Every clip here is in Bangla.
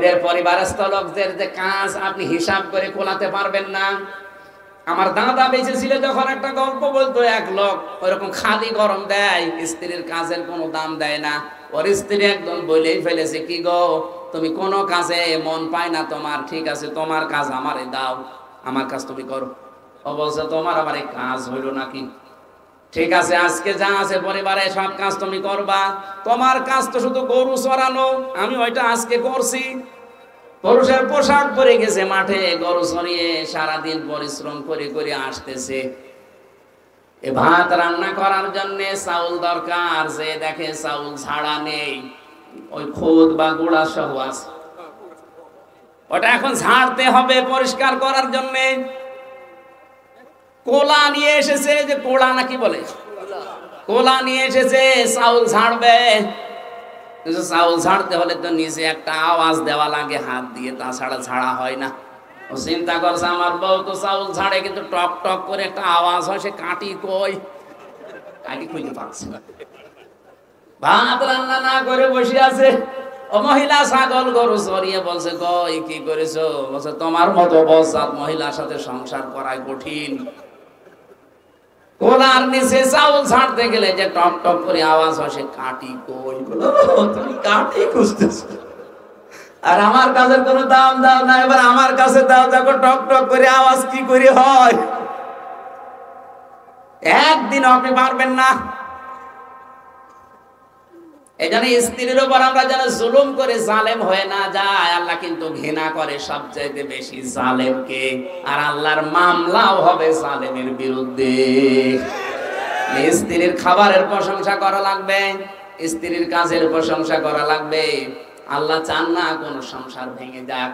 এদের পরিবারস্থ লোকদের যে কাজ আপনি হিসাব করে কোলাতে পারবেন না। আমার দাদা বেঁচে ছিল যখন একটা গল্প বলতো, এক লোক ওইরকম খালি গরম দেয়, স্ত্রীর কাজের কোনো দাম দেয় না। ওর স্ত্রী একদম বলেই ফেলেছে, কি গো তুমি কোনো কাজে মন পায় না তোমার, ঠিক আছে তোমার কাজ আমারে দাও, আমার কাজ তুমি করো। ও বলছে তোমার আবার এই কাজ হইল নাকি, ঠিক আছে আজকে যা আছে পরিবারে সব কাজ তুমি করবা, তোমার কাজ তো শুধু গরু চড়ানো, আমি ওইটা আজকে করছি। পুরুষের পোশাক পরে গেছে, মাঠে গরু চড়িয়ে সারাদিন পরিশ্রম করে করে আসতেছে। এ ভাত রান্না করার জন্য চাউল দরকার, যে দেখে চাউল ছাড়া নেই, ওই খুদ বা গুঁড়া সহ আছে, ওটা এখন ঝাড়তে হবে পরিষ্কার করার জন্য। কোলা নিয়ে এসেছে, যে কোলা নাকি বলে, কোলা নিয়ে এসেছে চাউল ঝাড়বে। চাউল ঝাড়তে হলে তো নিচে একটা আওয়াজ দেওয়া লাগে হাত দিয়ে, তাছাড়া ঝাড়া হয় না। ও চিন্তা করছে আমার বউ তো চাউল ঝাড়ে, কিন্তু টক টক করে একটা আওয়াজ হয়, সে কাটি কই, কাটি খুঁজে পাচ্ছে না। ভাত রান্না না করে বসে আছে। ও মহিলা ছাগল গরু চড়িয়ে বলছে, কই কি করেছো? বলছে তোমার মতো বজ্জাত মহিলার সাথে সংসার করাই কঠিন। কোলার নিচে চাউল ছাড়তে গেলে যে টক টক করে আওয়াজ হয়, সে কাটি কই, তুমি কাটি খুঁজতেছো, আর আমার কাছের কোনো দাম দাও না, এবার আমার কাছে দাও, দেখো টক টক করে আওয়াজ কি করে হয়। একদিন আপনি পারবেন না। এই জন্য স্ত্রীর উপর আমরা যেন জুলুম করে জালেম হয়ে না যায়। আল্লাহ কিন্তু ঘৃণা করে সবচাইতে বেশি জালেমকে, আর আল্লাহর মামলাও হবে জালেমের বিরুদ্ধে। স্ত্রীর খাবারের প্রশংসা করা লাগবে, স্ত্রীর কাজের প্রশংসা করা লাগবে। আল্লাহ চান না কোন সংসার ভেঙে যাক।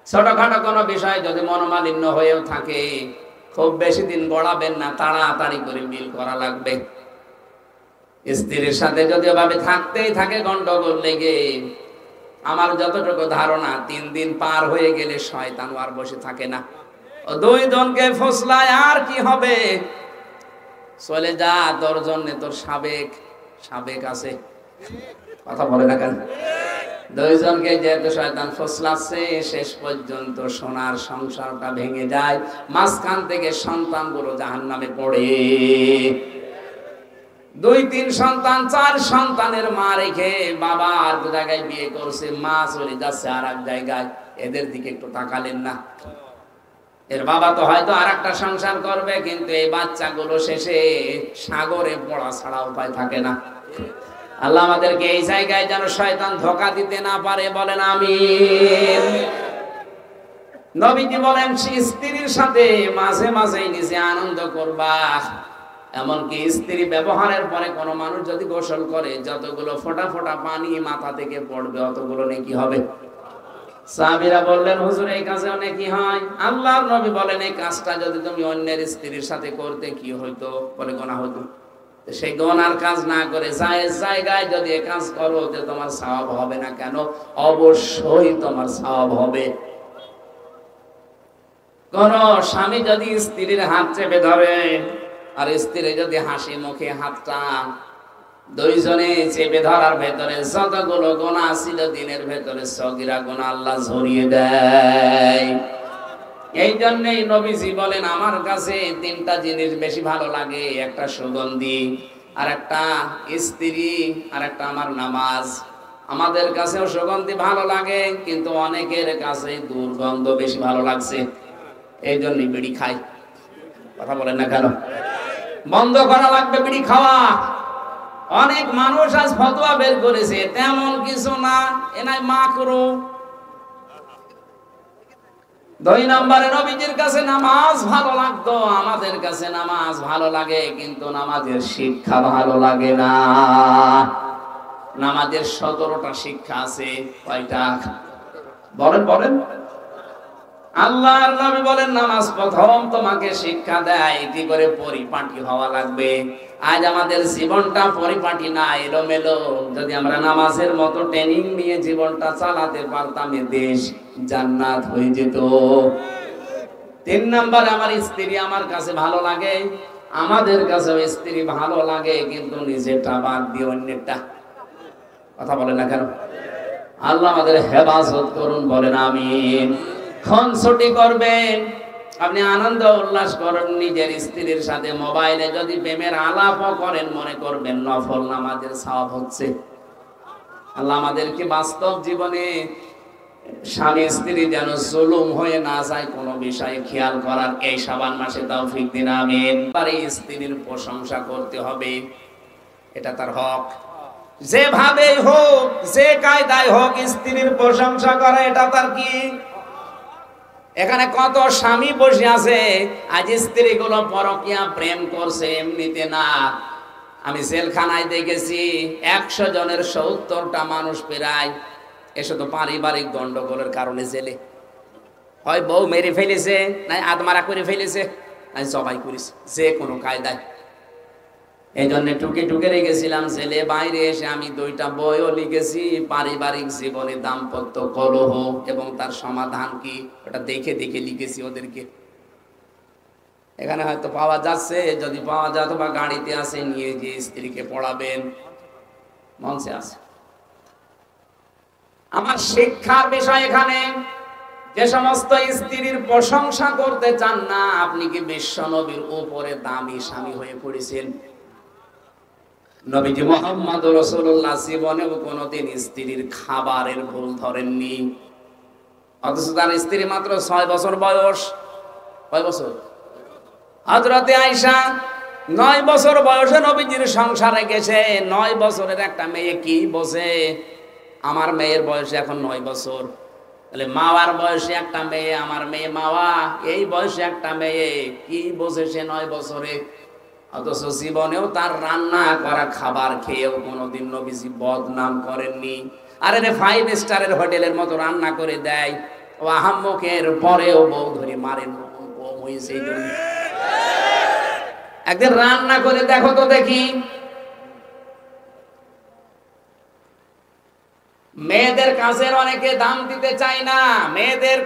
ছোটখাটো কোনো বিষয় যদি মনোমালিন্য হয়েও থাকে, খুব বেশি দিন গড়াবেন না, তাড়াতাড়ি করে মিল করা লাগবে। স্ত্রীর সাথে যদি ওভাবে থাকতেই থাকে গন্ডগোল লেগে, আমার যতটুকু ধারণা 3 দিন পার হয়ে গেলে শয়তান আর বসে থাকে না, ও 2 জনকে ফসলায়, আর কি হবে, চলে যা, তোর জন্য তোর সাবেক আছে, কথা বলে না কেন? 2 জনকে যেহেতু শয়তান ফসলাচ্ছে, শেষ পর্যন্ত সোনার সংসারটা ভেঙে যায়, মাঝখান থেকে সন্তানগুলো জাহান্নামে পড়ে। 2-3 সন্তান, 4 সন্তানের মা রেখে বাবা আর এক জায়গায় বিয়ে করছে, মা চলে যাচ্ছে আর এক জায়গায়, এদের দিকে একটু তাকালেন না? এর বাবা তো হয়তো আর একটা সংসার করবে, কিন্তু এই বাচ্চাগুলো শেষে সাগরে পড়া ছাড়া উপায় থাকে না। আল্লাহ আমাদেরকে এই জায়গায় যেন শয়তান ধোঁকা দিতে না পারে, বলেন আমিন। নবীজি বলেন, স্ত্রীর সাথে মাঝে মাঝে নিজে আনন্দ করবা। এমনকি স্ত্রী ব্যবহারের পরে কোন মানুষ যদি গোসল করে, যতগুলো ফোঁটা ফোঁটা পানি মাথা থেকে পড়বে, অতগুলো নেকি হবে। সাহাবীরা বললেন, হুজুর এই কাজে নেকি হয়? আল্লাহর নবী বলেন, এই কাজটা যদি তুমি অন্যের স্ত্রীর সাথে করতে, কি হইতো? বলে গুনাহ হইতো। সেই গুনার কাজ না করে জায়েজ জায়গায় যদি এই কাজ করো, যে তোমার সওয়াব হবে না কেন? অবশ্যই তোমার সওয়াব হবে। কোন স্বামী যদি স্ত্রীর হাত চেপে ধরে, আর স্ত্রী যদি হাসি মুখে হাতটা, 2 জনে চেপে ধরার ভেতরে যতগুলো গুনাহ ছিল দিনের ভেতরে, সগীরা গুনাহ আল্লাহ ঝরিয়ে দেয়। এই জন্যই নবীজি বলেন, আমার কাছে 3টা জিনিস বেশি ভালো লাগে, একটা সুগন্ধি, আর একটা স্ত্রী, আর একটা আমার নামাজ। আমাদের কাছেও সুগন্ধি ভালো লাগে, কিন্তু অনেকের কাছে দুর্গন্ধ বেশি ভালো লাগছে, এই জন্যই বিড়ি খাই। কথা বলেন না কেন? বন্ধ করা লাগবে বিড়ি খাওয়া। অনেক মানুষ আজ ফতোয়া বের করেছে, তেমন কিছু না, এনাই মাকরু। 2 নম্বরে নবীজির কাছে নামাজ ভালো লাগতো, আমাদের কাছে নামাজ ভালো লাগে, কিন্তু নামাজের শিক্ষা ভালো লাগে না। নামাজের 17টা শিক্ষা আছে, কয়টা বলেন? আল্লাহর নবী বলেন, নামাজ প্রথম তোমাকে শিক্ষা দেয় কি করে পরিপাটি হওয়া লাগবে। আজ আমাদের জীবনটা পরিপাটি না, এলোমেলো। যদি আমরা নামাজের মতো ট্রেনিং নিয়ে জীবনটা চালাতে পারতাম, দেশ জান্নাত হয়ে যেত। 3 নাম্বার, আমার স্ত্রী আমার কাছে ভালো লাগে, আমাদের কাছেও স্ত্রী ভালো লাগে, কিন্তু নিজেরটা বাদ দিয়ে অন্যেরটা। কথা বলে না কেন? আল্লাহ আমাদের হেফাজত করুন, বলেন আমিন। খুনসুটি করবেন, আপনি আনন্দ উল্লাস করেন নিজের স্ত্রীর সাথে, মোবাইলে যদি প্রেমের আলাপও করেন মনে করবেন নফল নামাজের সওয়াব হচ্ছে। আল্লাহ আমাদেরকে বাস্তব জীবনে স্বামী স্ত্রী যেন জুলুম হয়ে না যায় কোনো বিষয়ে খেয়াল করার এই শাবান মাসে তৌফিক দিন, আমিন। পারে স্ত্রীর প্রশংসা করতে হবে, এটা তার হক। যেভাবে হোক, যে কায়দায় হোক, স্ত্রীর প্রশংসা করা এটা তার কি। এখানে কত স্বামী বসে আছে আজ স্ত্রীগুলো পরকীয়া প্রেম করছে, এমনিতে না। আমি জেলখানায় দেখেছি 100 জনের 70টা মানুষ প্রায় এসে তো পারিবারিক গন্ডগোলের কারণে জেলে। হয় বউ মেরে ফেলেছে, নাই আদমারা করে ফেলেছে, নাই জবাই করেছে, যে কোনো কায়দায়। এই জন্য টুকে টুকে রেখেছিলাম জেলে। বাইরে এসে আমি 2টা বইও লিখেছি, পারিবারিক জীবনে দাম্পত্য কলহ এবং তার সমাধান কি, ওটা দেখে দেখে লিখেছি ওদেরকে। এখানে হয়তো পাওয়া যাচ্ছে, যদি পাওয়া যায় বা গাড়িতে আসে নিয়ে গিয়ে স্ত্রীকে পড়াবেন, মঞ্চে আছে। আমার শিক্ষার বিষয় এখানে, যে সমস্ত স্ত্রীর প্রশংসা করতে চান না, আপনি কি বিশ্ব নবীর উপরে দামি স্বামী হয়ে পড়েছেন? নবীজি মুহাম্মদ রাসূলুল্লাহ জীবনেও কোনোদিন স্ত্রীর খাবারের ভুল ধরেননি, অথচ তার স্ত্রী মাত্র 6 বছর বয়স। কয় বছর? হযরতে আয়েশা 9 বছর বয়সে নবীজির সংসারে গেছে। 9 বছরের একটা মেয়ে কি বোঝে? আমার মেয়ের বয়স এখন 9 বছর। তাহলে মাওয়ার বয়সে একটা মেয়ে, আমার মেয়ে মাওয়া, এই বয়সে একটা মেয়ে কি বোঝে সে 9 বছরে? অথচ জীবনেও তার রান্না করা খাবার খেয়েও কোনোদিন নবীজি বদনাম করেননি। আরে রে 5 স্টারের হোটেলের মতো রান্না করে দেয়, ও আহাম্মকের পরেও বউ ধরে মারেন। একদিন রান্না করে দেখো তো দেখি। মেয়েদের কাজের অনেকে দাম দিতে চায় না। মেয়েদের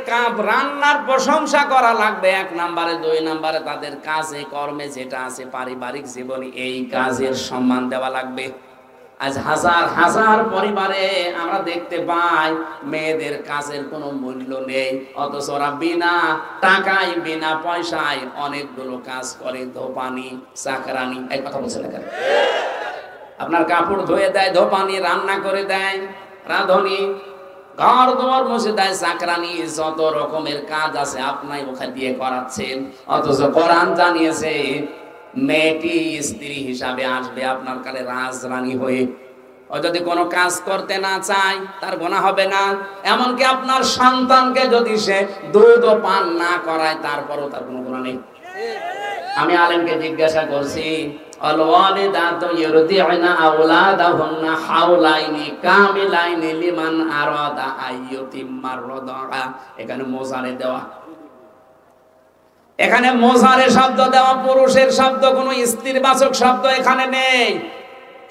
রান্নার প্রশংসা করা লাগবে 1 নম্বরে, 2 নম্বরে তাদের কাজে কর্মে যেটা আছে পারিবারিক জীবনে, এই কাজের সম্মান দেওয়া লাগবে। আজ হাজার হাজার পরিবারে আমরা দেখতে পাই মেয়েদের কাজের কোনো মূল্য নেই, অথচ ওরা বিনা টাকায় বিনা পয়সায় অনেকগুলো কাজ করে। ধোপানি, চাকরানি, এই কথা বলছে না কেন? আপনার কাপড় ধুয়ে দেয়, ধোপানি রান্না করে দেয়, রাঁধুনি ঘর দুয়ার মুছে দেয়, চাকরানি, যত রকমের কাজ আছে আপনাই ওখানে দিয়ে করাচ্ছেন। অথচ কোরআন জানিয়েছে মেয়েটি স্ত্রী হিসাবে আসবে আপনার কাছে রাজরানী হয়ে। ও যদি কোনো কাজ করতে না চায় তার গুনাহ হবে না। এমনকি আপনার সন্তানকে যদি সে দুধ পান না করায় তারপরও তার কোনো গুনাহ নেই। আমি আলেমকে জিজ্ঞাসা করছি, আল ওয়ালিদাতু ইরদি'না আওলাদাহুন্না হাওলাইনি কামিলাইনি লিমান আরাদা আইয়ুতিম্মার রাদা। এখানে মোজারে দেওয়া, এখানে মোজারে শব্দ দেওয়া, পুরুষের শব্দ, কোনো স্ত্রীবাচক শব্দ এখানে নেই।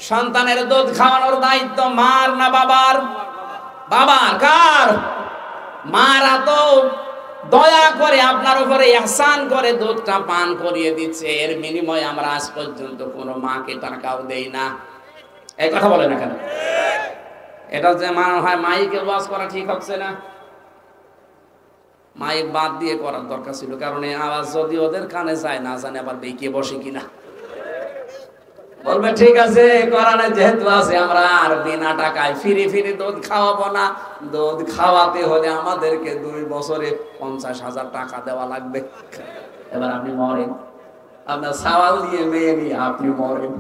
সন্তানের দুধ খাওয়ানোর দায়িত্ব মার না বাবার? বাবার। কার? মারা তো দয়া করে আপনার উপরে ইহসান করে দুধটা পান করিয়ে দিচ্ছে, এর বিনিময়ে আমরা আজ পর্যন্ত কোনো মাকে টাকাও দেই না। এই কথা বলে না কেন? এটা যে মনে হয় মাইকে ওয়াজ করা ঠিক হচ্ছে না, মাইক বাদ দিয়ে করার দরকার ছিল। কারণ এই আওয়াজ যদি ওদের কানে যায় না জানে আবার বেঁকে বসে কিনা। বলবে ঠিক আছে কোরআনে যেহেতু আছে আমরা আর বিনা টাকায় ফিরে ফিরে দুধ খাওয়াবো না। দুধ খাওয়াতে হলে আমাদেরকে 2 বছরে 50,000 টাকা দেওয়া লাগবে। এবার আপনি মরেন, আপনার সওয়াল দিয়ে মেয়ে নিয়ে আপনি মরেন।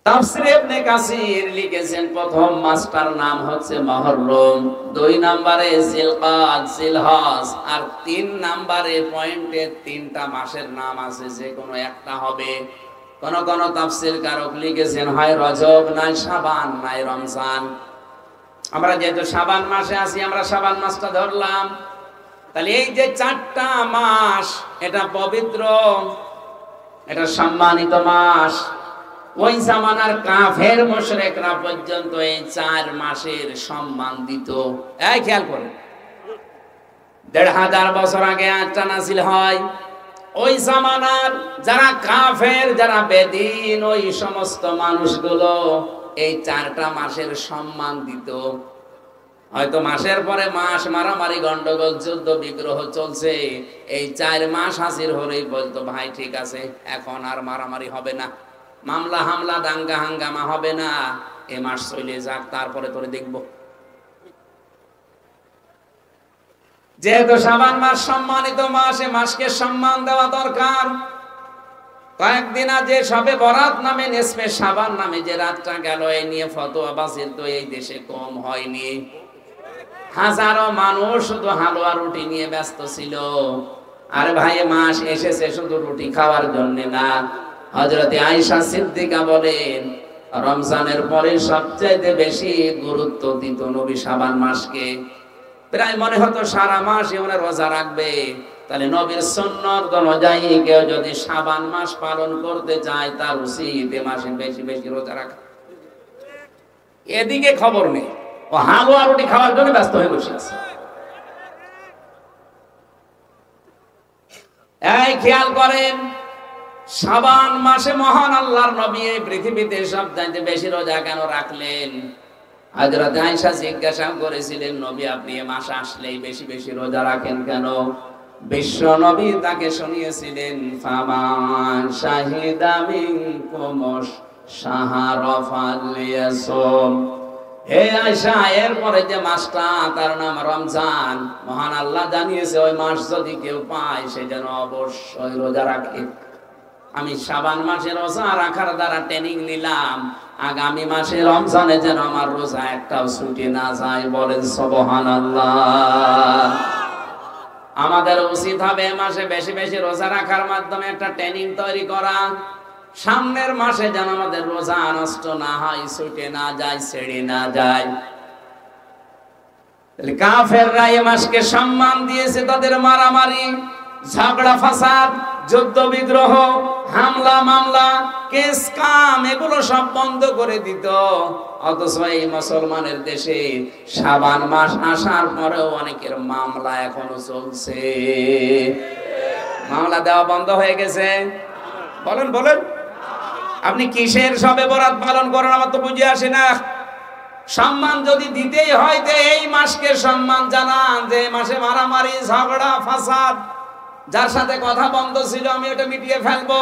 তাফসীরে ইবনে কাসির লিখেছেন প্রথম মাসটার নাম হচ্ছে মুহররম, 2 নম্বরে জিলকাদ, জিলহজ, আর 3 নম্বরে পয়েন্টে 3টা মাসের নাম আছে, যে কোনো একটা হবে। কোন কোন তাফসীর কারক লিখেছেন হয় রজব, নাই শাবান, নাই রমজান। আমরা যেহেতু শাবান মাসে আছি, আমরা শাবান মাসটা ধরলাম। তাহলে এই যে 4টা মাস, এটা পবিত্র, এটা সম্মানিত মাস। ওই জামানার কাফের মুশরিকরা পর্যন্ত এই 4 মাসের সম্মান দিত। এই খেয়াল করুন, 1500 বছর আগে আয়াতটা নাযিল হয়। ওই জামানার যারা কাফের, যারা বেদিন, ওই সমস্ত মানুষগুলো এই 4টা মাসের সম্মান দিত। হয়তো মাসের পরে মাস মারামারি গন্ডগোল যুদ্ধ বিগ্রহ চলছে, এই 4 মাস হাজির হলেই বলতো ভাই ঠিক আছে, এখন আর মারামারি হবে না, মামলা হামলা দাঙ্গা হাঙ্গামা হবে না, এ মাস চলে যাক, তারপরে তোরে দেখবো। যেহেতু শাবান মাস সম্মানিত মাস, এ মাসকে সম্মান দেওয়া দরকার। কয়েকদিন আগে সবে বরাত নামে নিসফে শাবান নামে যে রাতটা গেল, এই নিয়ে ফতোয়া বাজিল তো এই দেশে কম হয়নি। হাজারো মানুষ শুধু হালুয়া রুটি নিয়ে ব্যস্ত ছিল। আরে ভাই, মাস এসেছে শুধু রুটি খাওয়ার জন্য না। হযরতে আয়েশা সিদ্দিকা বলেন, রমজানের পরে সবচাইতে বেশি গুরুত্ব দিত নবী শাবান মাসকে। প্রায় মনে হতো সারা মাস উনি রোজা রাখবে। তাহলে নবীর সুন্নাত অনুযায়ী কেউ যদি শাবান মাস পালন করতে চায়, তার উচিত এ মাসে বেশি বেশি রোজা রাখা। এদিকে খবর নেই, ও হালুয়া রুটি খাওয়ার জন্য ব্যস্ত হয়ে বসে আছে। এই খেয়াল করেন, শাবান মাসে মহান আল্লাহর নবী এই পৃথিবীতে সবচাইতে বেশি রোজা কেন রাখলেন? হযরত আয়েশা জিজ্ঞাসা করেছিলেন, নবী আপনি এ মাস আসলেই বেশি বেশি রোজা রাখেন কেন? বিশ্ব নবী তাকে শুনিয়েছিলেন, ফামান শাহিদা মিনকুম শাহরা ফালইয়াসুম। হে আয়েশা, এরপরে যে মাসটা তার নাম রমজান, মহান আল্লাহ জানিয়েছে ওই মাস যদি কেউ পায় সে যেন অবশ্যই রোজা রাখে। আমি শাবান মাসে রোজা রাখার দ্বারা ট্রেনিং নিলাম, আগামী মাসে রমজানে যেন আমার রোজা একটাও ছুটি না যায়। বলেন সুবহানাল্লাহ। আমাদের উচিত হবে মাসে বেশি বেশি রোজা রাখার মাধ্যমে একটা ট্রেনিং তৈরি করা। সামনের মাসে যেন আমাদের রোজা নষ্ট না হয়, ছুটে না যায়, ছেড়ে না যায়। কাফেররা এই মাসকে সম্মান দিয়েছে, তাদের মারামারি, ঝগড়া ফাসাদ, যুদ্ধ বিগ্রহ, হামলা মামলা, কেস কাম এগুলো সব বন্ধ করে দিত। অথচ এই মুসলমানের দেশে শাবান মাস আসার পরেও অনেকের মামলা এখনো চলছে। মামলা দেওয়া বন্ধ হয়ে গেছে? বলেন বলেন, আপনি কিসের সবে বরাত পালন করেন? আমার তো বুঝে আসে না। সম্মান যদি দিতেই হয় যে এই মাসকে সম্মান জানান, যে মাসে মারামারি ঝগড়া ফাসাদ, যার সাথে কথা বন্ধ ছিল আমি ওটা মিটিয়ে ফেলবো,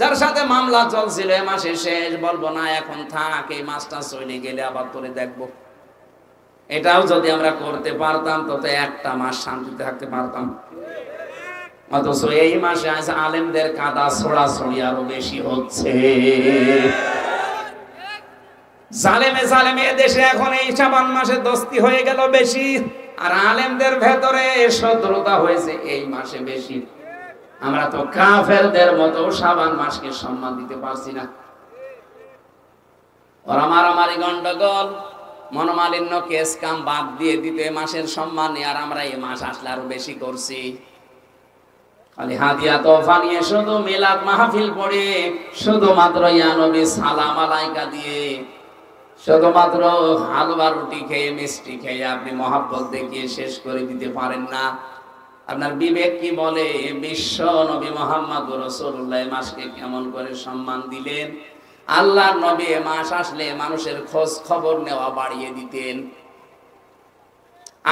যার সাথে মামলা চলছিল এ মাসে শেষ, বলবো না এখন থাক, এই মাসটা চলে গেলে আবার তোরে দেখবো। এটাও যদি আমরা করতে পারতাম তত একটা মাস শান্তিতে থাকতে পারতাম। অথচ এই মাসে আজ আলেমদের কাদা ছড়াছড়ি আরো বেশি হচ্ছে। জালেমে জালেমে দেশে এখন এই শাবান মাসে দস্তি হয়ে গেল বেশি, আর আলেমদের ভেতরে শত্রুতা হয়েছে এই মাসে বেশি। আমরা তো কাফেরদের মতো শাবান মাসকে সম্মান দিতে পারছি না। ওরা মারামারি গন্ডগোল মনোমালিন্য কেস কাম বাদ দিয়ে দিতে মাসের সম্মান, আর আমরা এই মাস আসলে আরো বেশি করছি। খালি হাদিয়া তোফা নিয়ে, শুধু মিলাদ মাহফিল পড়ে, শুধুমাত্র ইয়া নবী সালাম আলাইকা দিয়ে, শুধুমাত্র হালুয়া রুটি খেয়ে মিষ্টি খেয়ে আপনি মহাব্বত দেখিয়ে শেষ করে দিতে পারেন না। আপনার বিবেক কি বলে? বিশ্ব নবী মুহাম্মদুর রাসূলুল্লাহ মাসকে কেমন করে সম্মান দিলেন? আল্লাহর নবী মাস আসলে মানুষের খোঁজ খবর নেওয়া বাড়িয়ে দিতেন।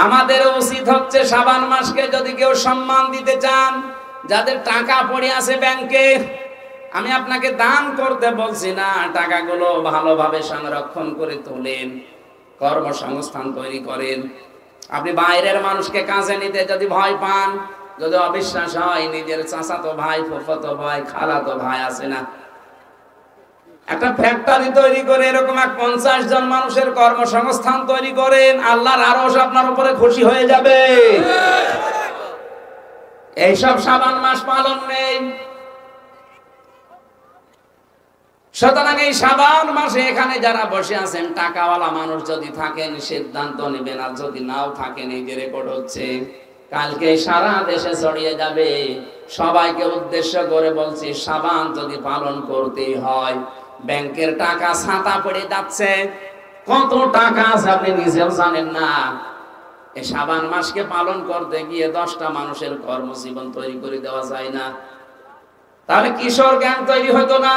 আমাদের উচিত হচ্ছে শাবান মাসকে যদি কেউ সম্মান দিতে চান, যাদের টাকা পড়ে আছে ব্যাংকে, আমি আপনাকে দান করতে বলছি না, টাকাগুলো ভালোভাবে সংরক্ষণ করে তোলেন, কর্মসংস্থান তৈরি করেন। আপনি বাইরের মানুষকে কাজে নিতে যদি ভয় পান, যদি অবিশ্বাস হয়, নিজের চাচাতো ভাই, ফুফাতো ভাই, খালাতো ভাই আছে না, একটা ফ্যাক্টরি তৈরি করে এরকম 50 জন মানুষের কর্মসংস্থান তৈরি করেন, আল্লাহর আরশ আপনার উপরে খুশি হয়ে যাবে। এইসব শাবান মাস পালন নেই। সুতরাং এই শাবান মাসে এখানে যারা বসে আছেন, টাকাওয়ালা মানুষ যদি থাকেন সিদ্ধান্ত নেবেন, আর যদি নাও থাকেন এই যে রেকর্ড হচ্ছে, কালকে সারা দেশে ছড়িয়ে যাবে। সবাইকে উদ্দেশ্য করে বলছি, শাবান যদি পালন করতেই হয়, ব্যাংকের টাকা ছাতা পড়ে যাচ্ছে, কত টাকা আছে আপনি নিজেও জানেন না। এই শাবান মাসকে পালন করতে গিয়ে 10টা মানুষের কর্মজীবন তৈরি করে দেওয়া যায় না? তাহলে কিশোর গ্যাং তৈরি হতো না,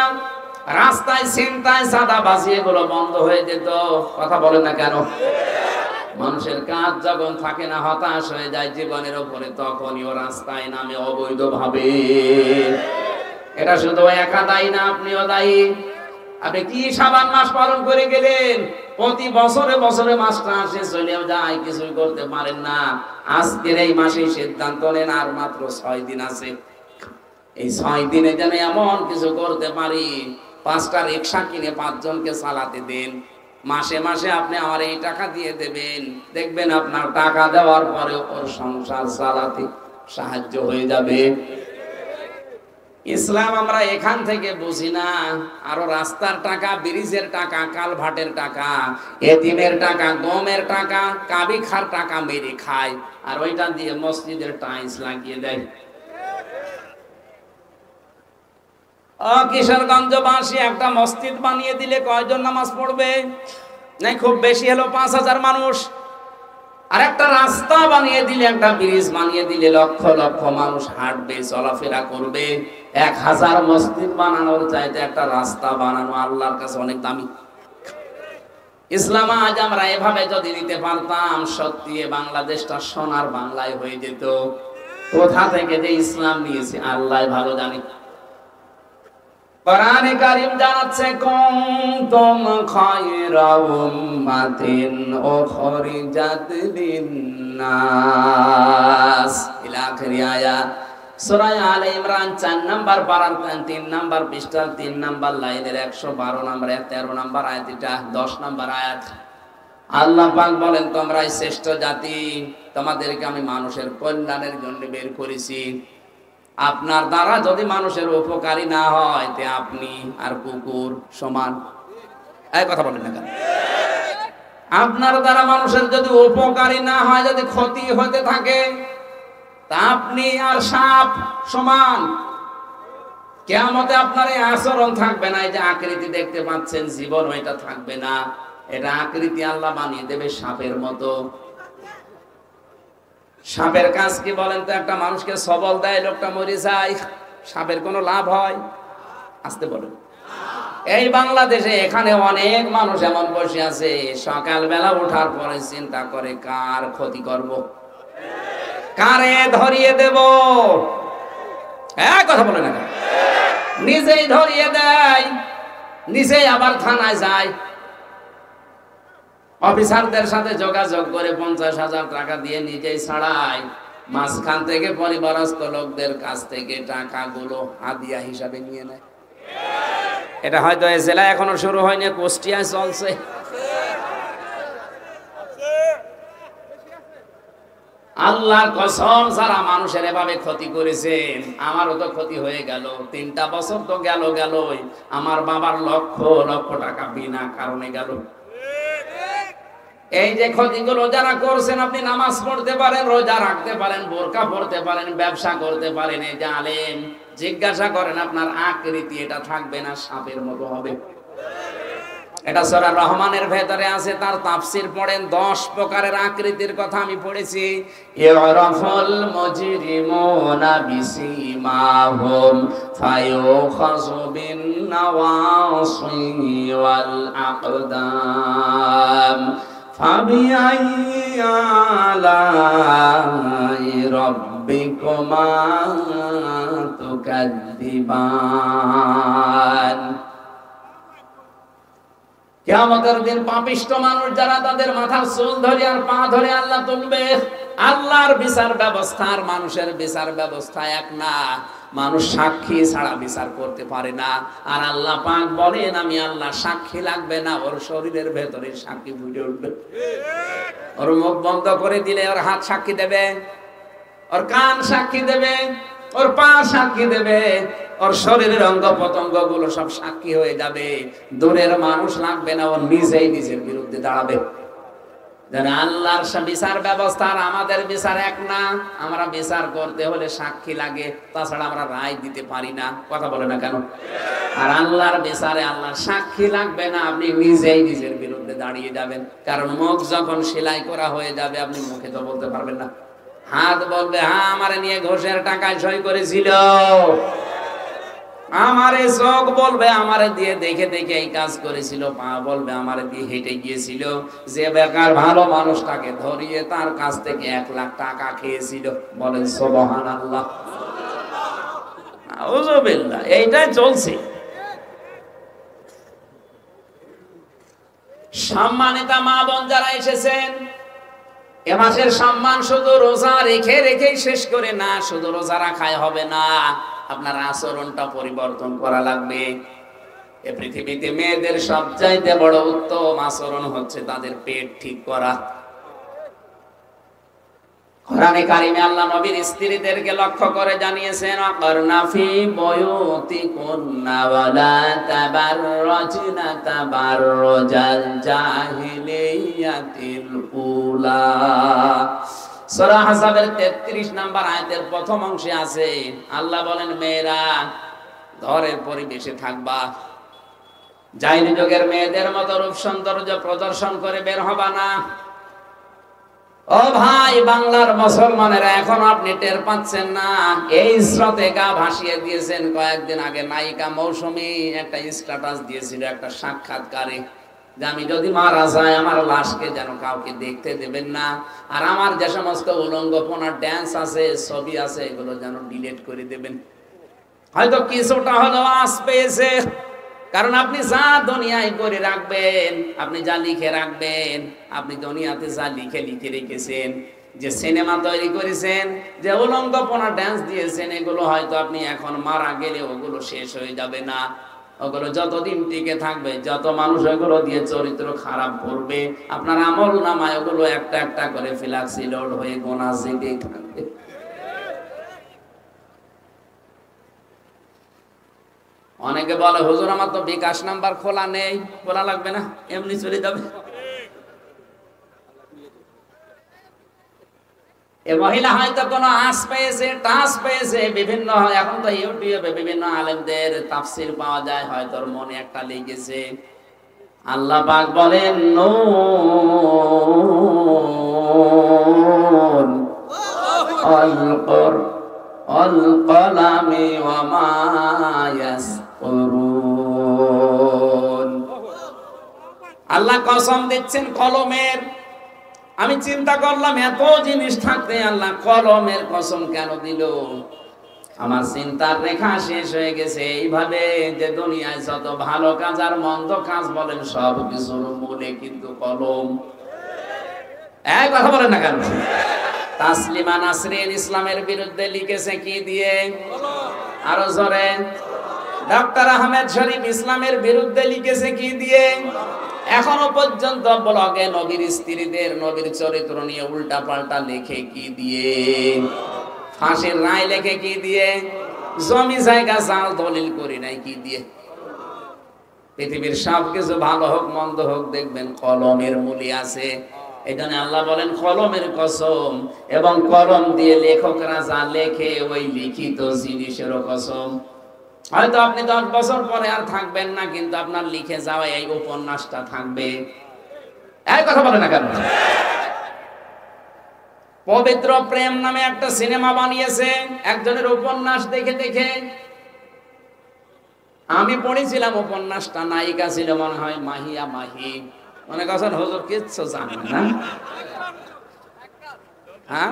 রাস্তায় ছিনতাই চাঁদাবাজি এগুলো বন্ধ হয়ে যেত। কথা বলেন না কেন? মানুষের কাজ যখন থাকে না, হতাশ হয়ে যায় জীবনের উপরে, তখনই ও রাস্তায় নামে অবৈধভাবে। এটা শুধু একা দায়ী না, আপনিও দায়ী। আপনি কি সাবান মাস পালন করে গেলেন, প্রতি বছরে বছরে মাসটা আসে চলেও যায়, কিছুই করতে পারেন না। আজকের এই মাসে সিদ্ধান্ত নেন আর মাত্র 6 দিন আছে, এই 6 দিনে যেন এমন কিছু করতে পারি, 5টা রিক্সা কিনে 5 জনকে চালাতে দেন। মাসে মাসে আপনি আমার এই টাকা দিয়ে দেবেন, দেখবেন আপনার টাকা দেওয়ার পরে ওর সংসার চালাতে সাহায্য হয়ে যাবে। ইসলাম আমরা এখান থেকে বুঝি না, আরো রাস্তার টাকা, ব্রিজের টাকা, কালভার্টের টাকা, এতিমের টাকা, গমের টাকা, কাবিখার টাকা মেরে খায়, আর ওইটা দিয়ে মসজিদের টাইলস লাগিয়ে দেয়। কিশোরগঞ্জবাসী একটা মসজিদ বানিয়ে দিলে কয়জন নামাজ পড়বে? নাই খুব বেশি হলো 5000 মানুষ। আর একটা রাস্তা বানিয়ে দিলে, একটা ব্রিজ বানিয়ে দিলে লক্ষ লক্ষ মানুষ হাঁটবে, চলাফেরা করবে। 1000 মসজিদ বানানোর চাইতে একটা রাস্তা বানানো আল্লাহর কাছে অনেক দামি। ইসলাম আজ আমরা এভাবে যদি নিতে পারতাম, সত্যি বাংলাদেশটা সোনার বাংলায় হয়ে যেত। কোথা থেকে যে ইসলাম নিয়েছে আল্লাহ ভালো জানে। কোরআনে কারীম জানাচ্ছে, কুনতুম খায়রা উম্মাতিন উখরিজাত লিন-নাস, ইলা আখির আয়াত। সূরা আলে ইমরান 4 নাম্বার পারার 3 নাম্বার পৃষ্ঠার 3 নাম্বার লাইনের 112 নাম্বার 13 নাম্বার আয়াত, এটা 10 নাম্বার আয়াত। আল্লাহ পাক বলেন, তোমরাই শ্রেষ্ঠ জাতি, তোমাদেরকে আমি মানুষের কল্যাণের জন্য বের করেছি। আপনার দ্বারা যদি মানুষের উপকারী না হয়, তে আপনি আর কুকুর সমান। এই কথা বলেন না কেন? আপনার দ্বারা মানুষের যদি উপকারী না হয়, যদি ক্ষতি হতে থাকে, তা আপনি আর সাপ সমান। কিয়ামতে আপনার এই আচরণ থাকবে না, এই যে আকৃতি দেখতে পাচ্ছেন, জীবন এটা থাকবে না। এটা আকৃতি আল্লাহ বানিয়ে দেবে সাপের মতো। সাপের কাজ কি বলেন তো? একটা মানুষকে সবল দেয়, লোকটা মরে যায়, সাপের কোনো লাভ হয়? আসতে বলেন। এই বাংলাদেশে এখানে অনেক মানুষ এমন বসে আছে, সকালবেলা ওঠার পরে চিন্তা করে কার ক্ষতি করব, কারে ধরিয়ে দেব। কথা বলে না, নিজেই ধরিয়ে দেয়, নিজেই আবার থানায় যায়, অফিসারদের সাথে যোগাযোগ করে 50,000 টাকা দিয়ে নিজেই ছাড়ায়। মাঝখান থেকে পরিবারস্থ লোকদের কাছ থেকে টাকাগুলো হাদিয়া হিসাবে নিয়ে নেয়। এটা হয়তো এই জেলায় এখনো শুরু হয়নি, কুষ্টিয়ায় চলছে। আল্লাহর কসম, যারা মানুষের এভাবে ক্ষতি করেছেন, আমারও তো ক্ষতি হয়ে গেল। 3টা বছর তো গেলই, আমার বাবার লক্ষ লক্ষ টাকা বিনা কারণে গেল। এই যে ক্ষতিগুলো যারা করছেন, আপনি নামাজ পড়তে পারেন, রোজা রাখতে পারেন, বোরকা পড়তে পারেন, ব্যবসা করতে পারেন, এই যে আলেম, জিজ্ঞাসা করেন আপনার আকৃতি এটা থাকবে না, সাপের মতো হবে। এটা সূরা রহমানের ভেতরে আছে, তার তাফসীর পড়েন। 10 প্রকারের আকৃতির কথা আমি পড়েছি। ইউরাফুল মুজরিমুনা বিসিমাহুম ফায়ুখাযু বিন নাওয়াসি ওয়াল আকদাম ফাবিআইয়ি আলাই রাব্বিকুমা তুকাদ্দিবান। কিয়ামতের দিন পাপিষ্ঠ মানুষ যারা, তাদের মাথার চুল ধরে আর পা ধরে আল্লাহ তুলবে। আল্লাহর বিচার ব্যবস্থা আর মানুষের বিচার ব্যবস্থা এক না। মানুষ সাক্ষী ছাড়া বিচার করতে পারে না, আর আল্লাহ পাক বলেন, আমি আল্লাহ সাক্ষী লাগবে না, ওর শরীরের ভেতরে সাক্ষী ফুটে উঠবে। ওর মুখ বন্ধ করে দিলে ওর হাত সাক্ষী দেবে, ওর কান সাক্ষী দেবে, ওর পা সাক্ষী দেবে, ওর শরীরের অঙ্গ প্রত্যঙ্গ গুলো সব সাক্ষী হয়ে যাবে। দূরের মানুষ লাগবে না, ও নিজেই নিজের বিরুদ্ধে দাঁড়াবে। আল্লাহর বিচার ব্যবস্থা আর আমাদের বিচার এক না। আমরা বিচার করতে হলে সাক্ষী লাগে, তাছাড়া আমরা রায় দিতে পারি না। কথা বলে না কেন? আর আল্লাহর বিচারে আল্লাহর সাক্ষী লাগবে না, আপনি নিজেই নিজের বিরুদ্ধে দাঁড়িয়ে যাবেন। কারণ মুখ যখন সেলাই করা হয়ে যাবে, আপনি মুখে তো বলতে পারবেন না। হাত বলবে, হ্যাঁ আমারে নিয়ে ঘোষের টাকায় সই করেছিল। আমারে চোখ বলবে আমারে দিয়ে দেখে দেখে এই কাজ করেছিল, পা বলবে আমারে দিয়ে হেঁটে গিয়েছিল, যে বেকার ভালো মানুষটাকে ধরিয়ে তার কাছ থেকে 1 লাখ টাকা খেয়েছিল। বলেন সুবহানাল্লাহ। আউযুবিল্লাহ। এইটাই চলছে। সম্মানিতা মা বোন যারা এসেছেন, এ মাসের সম্মান শুধু রোজা রেখে রেখেই শেষ করে না, শুধু রোজা রাখায় হবে না, আপনার আচরণটা পরিবর্তন করা লাগবে। এ পৃথিবীতে মেয়েদের সবচাইতে বড় উত্তম আচরণ হচ্ছে তাদের পেট ঠিক করা। কোরআনে কারিমে আল্লাহ নবীর স্ত্রীদেরকে লক্ষ্য করে জানিয়েছেন, আকারনা ফি বুয়ুতিকুন্না ওয়ালা তাবাররাজনা তাবাররুজাল জাহিলিয়াতিল উলা। সূরা আহজাবের 33 নম্বর আয়াতের প্রথম অংশে আছে, আল্লাহ বলেন মেয়েরা ঘরের পরিবেশে থাকবা, জাহিলি যুগের মেয়েদের মতো রূপ সৌন্দর্য প্রদর্শন করে বের হবা না। ও ভাই বাংলার মুসলমানেরা, এখন আপনি টের পাচ্ছেন না, এই স্রোতে গা ভাসিয়ে দিয়েছেন। কয়েকদিন আগে নায়িকা মৌসুমী একটা স্ট্যাটাস দিয়েছিল একটা সাক্ষাৎকারে, যে আমি যদি মারা যাই আমার লাশকে যেন কাউকে দেখতে দেবেন না, আর আমার যে সমস্ত উলঙ্গপনা ড্যান্স আছে, ছবি আছে, এগুলো যেন ডিলিট করে দেবেন। হয়তো কিছুটা হলো আশ পেয়েছে, কারণ আপনি যা দুনিয়ায় করে রাখবেন, আপনি যা লিখে রাখবেন, আপনি দুনিয়াতে যা লিখে লিখে রেখেছেন, যে সিনেমা তৈরি করেছেন, যে উলঙ্গপনা ড্যান্স দিয়েছেন, এগুলো হয়তো আপনি এখন মারা গেলে ওগুলো শেষ হয়ে যাবে না। ওগুলো যতদিন টিকে থাকবে, যত মানুষ ওগুলো দিয়ে চরিত্র খারাপ করবে, আপনার আমল নামায় ওগুলো একটা একটা করে ফ্ল্যাক্সি লোড হয়ে গোনা জেগে থাকবে। অনেকে বলে হুজুর আমার তো বিকাশ নাম্বার খোলা নেই। খোলা লাগবে না, এমনি চলে যাবে। এ মহিলা হয়তো কোনো আশ পেয়েছে, টাচ পেয়েছে, বিভিন্ন এখন তো ইউটিউবে বিভিন্ন আলেমদের তাফসীর পাওয়া যায়, হয়তো ওর মনে একটা লেগেছে। আল্লাহ পাক বলেন নুন আল কলামি ওয়া মা ইয়াসতুরুন। আল্লাহ কসম দিচ্ছেন কলমের। আমি চিন্তা করলাম এত জিনিস থাকতে আল্লাহ কলমের কসম কেন দিল? আমার চিন্তার রেখা শেষ হয়ে গেছে এইভাবে, যে দুনিয়ায় যত ভালো কাজ আর মন্দ কাজ বলেন সব কিছুর মূলে কিন্তু কলম। এক কথা বলেন না কেন? তাসলিমা নাসরিন ইসলামের বিরুদ্ধে লিখেছে কি দিয়ে? আরো জোরে। ডক্টর আহমেদ শরীফ ইসলামের বিরুদ্ধে লিখেছে কি দিয়ে? এখনো পর্যন্ত ব্লগে নবীর স্ত্রীদের, নবীর চরিত্র নিয়ে উল্টা পাল্টা লেখে কি দিয়ে? ফাঁসির রায় লেখে কি দিয়ে? জমি জায়গা জাল দলিল করি নাই কি দিয়ে? পৃথিবীর সব কিছু ভালো হোক মন্দ হোক দেখবেন কলমের মূলে আছে। এই জন্য আল্লাহ বলেন কলমের কসম, এবং কলম দিয়ে লেখকরা যা লেখে ওই লিখিত জিনিসেরও কসম। হয়তো আপনি 10 বছর পরে আর থাকবেন না, কিন্তু আপনার লিখে যাওয়া এই উপন্যাসটা থাকবে। এই কথা বলে না কেন? পবিত্র প্রেম নামে একটা সিনেমা বানিয়েছে একজনের উপন্যাস দেখে দেখে। আমি পড়েছিলাম উপন্যাসটা, নায়িকা ছিল মনে হয় মাহিয়া মাহি। মনে করছেন হুজুর কিচ্ছু জানেন না? হ্যাঁ,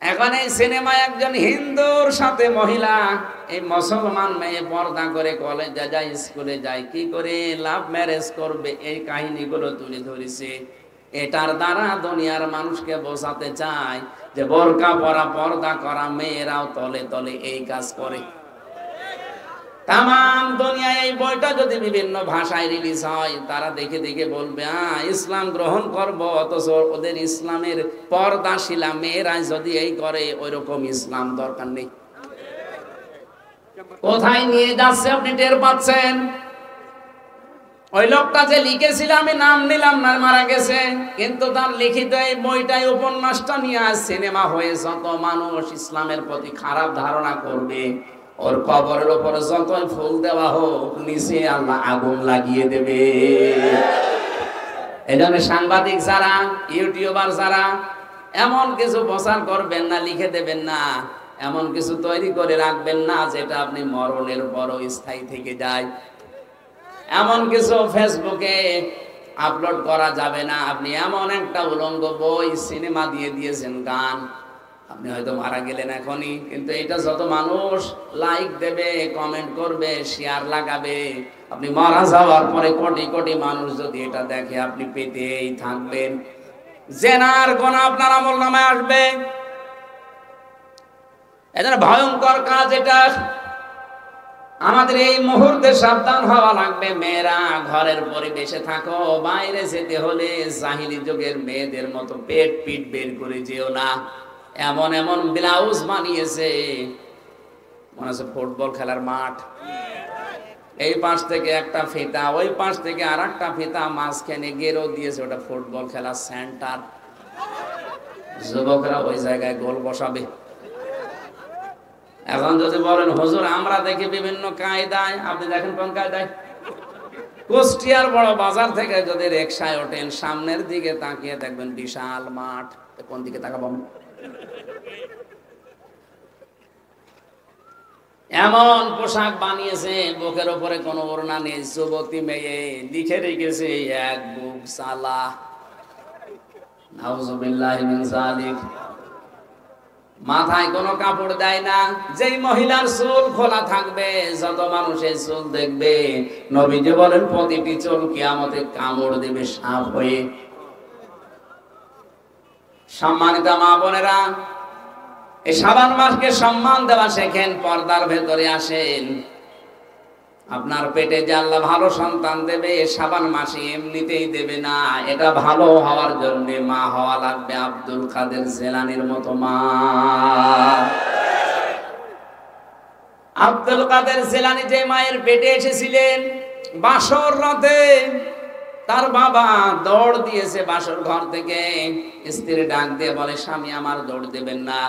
এখন এই সিনেমায় একজন হিন্দুর সাথে মহিলা, এই মুসলমান মেয়ে পর্দা করে কলেজে যায়, স্কুলে যায়, কি করে লাভ ম্যারেজ করবে, এই কাহিনীগুলো তুলে ধরেছে। এটার দ্বারা দুনিয়ার মানুষকে বোঝাতে চায় যে বোরকা পরা, পর্দা করা মেয়েরাও তলে তলে এই কাজ করে। তাম দুনিয়ায় এই বইটা যদি বিভিন্ন ভাষায় রিলিজ হয়, তারা দেখে দেখে বলবে ইসলাম গ্রহণ করব, অথচ ওদের ইসলামের পর্দাশীলা মেয়েরা যদি এই করে, ওই রকম ইসলাম দরকার নেই। কোথায় নিয়ে যাচ্ছে আপনি টের পাচ্ছেন? ওই লোকটা যে লিখেছিল, আমি নাম নিলাম না, মারা গেছে, কিন্তু তার লিখিত এই বইটাই, উপন্যাসটা নিয়ে আজ সিনেমা হয়ে যত মানুষ ইসলামের প্রতি খারাপ ধারণা করবে, ওর কবরের উপরে যতই ফুল দেওয়া হোক, নিচে আল্লাহ আগুন লাগিয়ে দেবে। এই জন্য সাংবাদিক যারা, ইউটিউবার যারা, এমন কিছু প্রচার করবেন না, লিখে দেবেন না, এমন কিছু তৈরি করে রাখবেন না যেটা আপনি মরণের পরও স্থায়ী থেকে যায়। এমন কিছু ফেসবুকে আপলোড করা যাবে না। আপনি এমন একটা উলঙ্গ বই, সিনেমা দিয়ে দিয়েছেন, গান, আপনি হয়তো মারা গেলেন এখনই, কিন্তু এটা যত মানুষ লাইক দেবে, কমেন্ট করবে, শেয়ার লাগাবে, আপনি মারা যাওয়ার পরে কোটি কোটি মানুষ যদি এটা দেখে, আপনি পেতেই থাকবেন। জেনার গোনা আপনার আমলনামায় আসবে। এজন্য ভয়ঙ্কর কাজ এটা। আমাদের এই মুহূর্তে সাবধান হওয়া লাগবে। মেয়েরা ঘরের পরিবেশে থাকো, বাইরে যেতে হলে জাহিলি যুগের মেয়েদের মতো পেট পিট বের করে যেও না। এমন এমন ব্লাউজ বানিয়েছে, মনে হচ্ছে ফুটবল খেলার মাঠ। এই পাশ থেকে একটা ফিতা, ওই পাশ থেকে আর একটা ফিতা, মাঝখানে গেরো দিয়েছে, ওটা ফুটবল খেলার সেন্টার। যুবকরা ওই জায়গায় গোল বসাবে। এখন যদি বলেন হুজুর আমরা দেখি বিভিন্ন কায়দায়, আপনি দেখেন কোন কায়দায়? কুষ্টিয়ার বড় বাজার থেকে যদি রিকশায় ওঠেন, সামনের দিকে তাকিয়ে দেখবেন বিশাল মাঠ। কোন দিকে তাকাবো? এমন পোশাক বানিয়েছে, বুকের উপরে কোনো ওড়না নেই, যুবতী মেয়ে, লিখে রেখেছে এক বুক সালা। নাউজুবিল্লাহি মিন যালিক। মাথায় কোনো কাপড় দেয় না। যেই মহিলার চুল খোলা থাকবে, যত মানুষের চুল দেখবে, নবীজি বলেন প্রতিটি চুল কিয়ামতে কামড় দেবে সাপ হয়ে। সম্মানিত মা বোনেরা, এই শাবান মাসকে সম্মান দেওয়া শেখেন, পর্দার ভেতরে আসেন। আপনার পেটে যে আল্লাহ ভালো সন্তান দেবে, শাবান মাসে এমনিতেই দেবে না, এটা ভালো হওয়ার জন্য মা হওয়া লাগবে আব্দুল কাদের জিলানীর মতো মা। আব্দুল কাদের জিলানী যে মায়ের পেটে এসেছিলেন, বাসর রাতে তার বাবা দৌড় দিয়েছে বাসর ঘর থেকে। স্ত্রী ডাক দিয়ে বলে, স্বামী আমার দৌড় দেবেন না,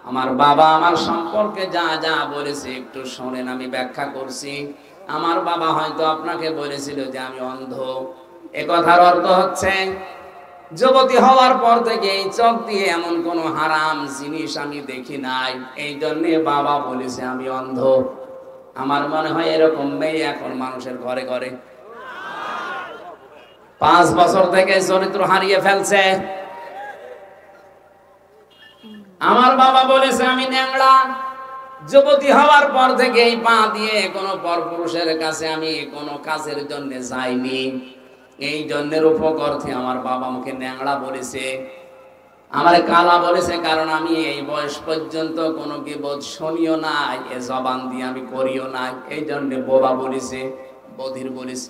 আমার বাবা আমার সম্পর্কে যা যা বলেছে একটু শোনেন, আমি ব্যাখ্যা করছি। আমার বাবা হয়তো আপনাকে বলেছিল যে আমি অন্ধ। এ কথার অর্থ হচ্ছে, যুবতী হওয়ার পর থেকে এই চোখ দিয়ে এমন কোন হারাম জিনিস আমি দেখি নাই, এই জন্যে বাবা বলেছে আমি অন্ধ। আমার মনে হয় এরকম মেয়ে এখন মানুষের ঘরে ঘরে। 5 বছর থেকে চরিত্র হারিয়ে ফেলছে। আমার বাবা বলেছে আমি ন্যাংড়া। যুবতী হওয়ার পর থেকে এই পা দিয়ে কোনো পরপুরুষের কাছে আমি কোনো কাজের জন্য যাইনি, এই জন্যের উপকর্থে আমার বাবা আমাকে ন্যাংড়া বলেছে, আমার কালা বলেছে, কারণ আমি এই বয়স পর্যন্ত কোনো গীবত শুনিও নাই, এ জবান দিয়ে আমি করিও নাই, এই জন্য বোবা বলেছে, বধির বলেছে।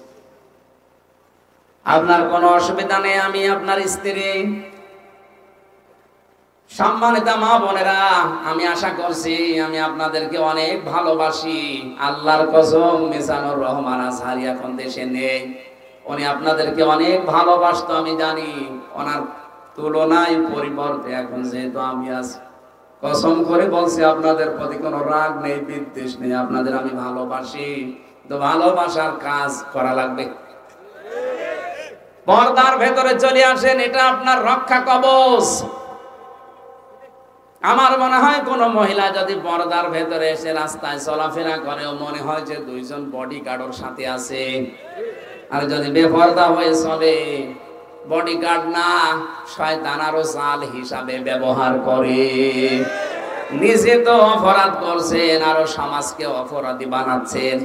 আপনার কোনো অসুবিধা নেই, আমি আপনার স্ত্রী। সম্মানিত মা বোনেরা, আমি আশা করছি আমি আপনাদেরকে অনেক ভালোবাসি। আল্লাহর কসম, মিজানুর রহমান আজহারী এখন দেশে নেই, উনি আপনাদেরকে অনেক ভালোবাসতো আমি জানি। ওনার তুলনায় পরিবর্তে এখন যেহেতু আমি আছি, কসম করে বলছি আপনাদের প্রতি কোনো রাগ নেই, বিদ্বেষ নেই, আপনাদের আমি ভালোবাসি। তো ভালোবাসার কাজ করা লাগবে। পর্দার ভেতরে চলে আসেন, এটা আপনার রক্ষা কবচ। আমার মনে হয় কোন মহিলা যদি পর্দার ভেতরে এসে রাস্তায় চলাফেরা করে, ও মনে হয় যে 2 জন বডিগার্ডের সাথে আছে। আর যদি বেপর্দা হয়ে চলে, বডিগার্ড না, শয়তান আরো জাল হিসাবে ব্যবহার করে। নিজে তো অপরাধ করছেন, আরো সমাজকে অপরাধী বানাচ্ছেন।